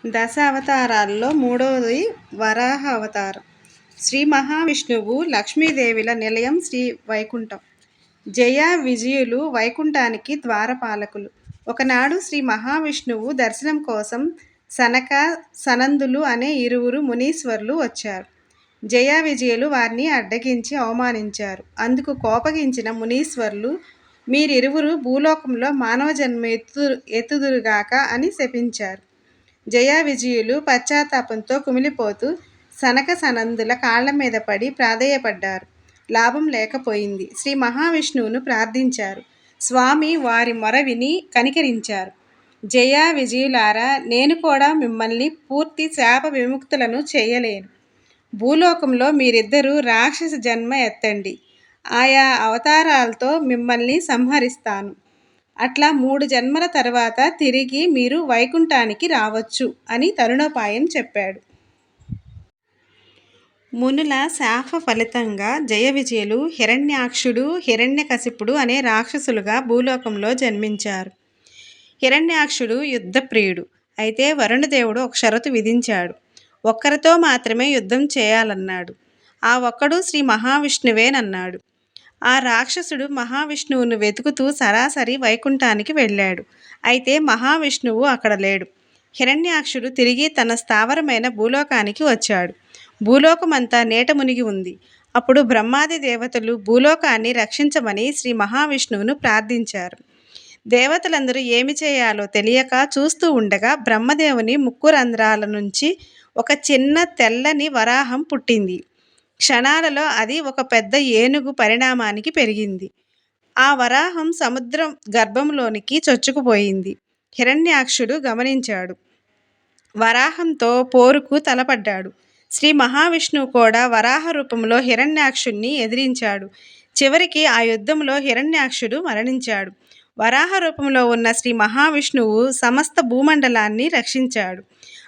దశ అవతారాల్లో మూడవది వరాహ అవతారం. శ్రీ మహావిష్ణువు లక్ష్మీదేవిల నిలయం శ్రీ వైకుంఠం. జయ విజయులు వైకుంఠానికి ద్వారపాలకులు. ఒకనాడు శ్రీ మహావిష్ణువు దర్శనం కోసం సనక సనందులు అనే ఇరువురు మునీశ్వరులు వచ్చారు. జయ విజయులు వారిని అడ్డగించి అవమానించారు. అందుకు కోపగించిన మునీశ్వరులు, మీరిరువురు భూలోకంలో మానవ జన్మ ఎత్తుదురుగాక అని శపించారు. జయ విజయులు పశ్చాత్తాపంతో కుమిలిపోతూ సనక సనందుల కాళ్ల మీద పడి ప్రాధేయపడ్డారు. లాభం లేకపోయింది. శ్రీ మహావిష్ణువును ప్రార్థించారు. స్వామి వారి మొర విని కనికరించారు. జయ విజయులారా, నేను కూడా మిమ్మల్ని పూర్తి శాప విముక్తులను చేయలేను. భూలోకంలో మీరిద్దరూ రాక్షస జన్మ ఎత్తండి. ఆయా అవతారాలతో మిమ్మల్ని సంహరిస్తాను. అట్లా 3 జన్మల తర్వాత తిరిగి మీరు వైకుంఠానికి రావచ్చు అని తరుణోపాయం చెప్పాడు. మునుల శాప ఫలితంగా జయ విజయులు హిరణ్యాక్షుడు, హిరణ్యకశిపుడు అనే రాక్షసులుగా భూలోకంలో జన్మించారు. హిరణ్యాక్షుడు యుద్ధప్రియుడు. అయితే వరుణదేవుడు ఒక షరతు విధించాడు. ఒక్కరితో మాత్రమే యుద్ధం చేయాలన్నాడు. ఆ ఒక్కడు శ్రీ మహావిష్ణువేనన్నాడు. ఆ రాక్షసుడు మహావిష్ణువును వెతుకుతూ సరాసరి వైకుంఠానికి వెళ్ళాడు. అయితే మహావిష్ణువు అక్కడ లేడు. హిరణ్యాక్షుడు తిరిగి తన స్థావరమైన భూలోకానికి వచ్చాడు. భూలోకమంతా నీట మునిగి ఉంది. అప్పుడు బ్రహ్మాది దేవతలు భూలోకాన్ని రక్షించమని శ్రీ మహావిష్ణువును ప్రార్థించారు. దేవతలందరూ ఏమి చేయాలో తెలియక చూస్తూ ఉండగా బ్రహ్మదేవుని ముక్కు రంధ్రాల నుంచి ఒక చిన్న తెల్లని వరాహం పుట్టింది. క్షణాలలో అది ఒక పెద్ద ఏనుగు పరిణామానికి పెరిగింది. ఆ వరాహం సముద్రం గర్భంలోనికి చొచ్చుకుపోయింది. హిరణ్యాక్షుడు గమనించాడు. వరాహంతో పోరుకు తలపడ్డాడు. శ్రీ మహావిష్ణువు కూడా వరాహ రూపంలో హిరణ్యాక్షుణ్ణి ఎదిరించాడు. చివరికి ఆ యుద్ధంలో హిరణ్యాక్షుడు మరణించాడు. వరాహ రూపంలో ఉన్న శ్రీ మహావిష్ణువు సమస్త భూమండలాన్ని రక్షించాడు.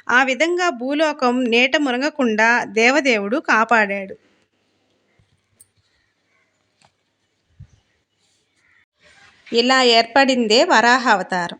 ఆ విధంగా భూలోకం నీట మునగకుండా దేవదేవుడు కాపాడాడు. ఇలా ఏర్పడిందే వరాహ అవతారం.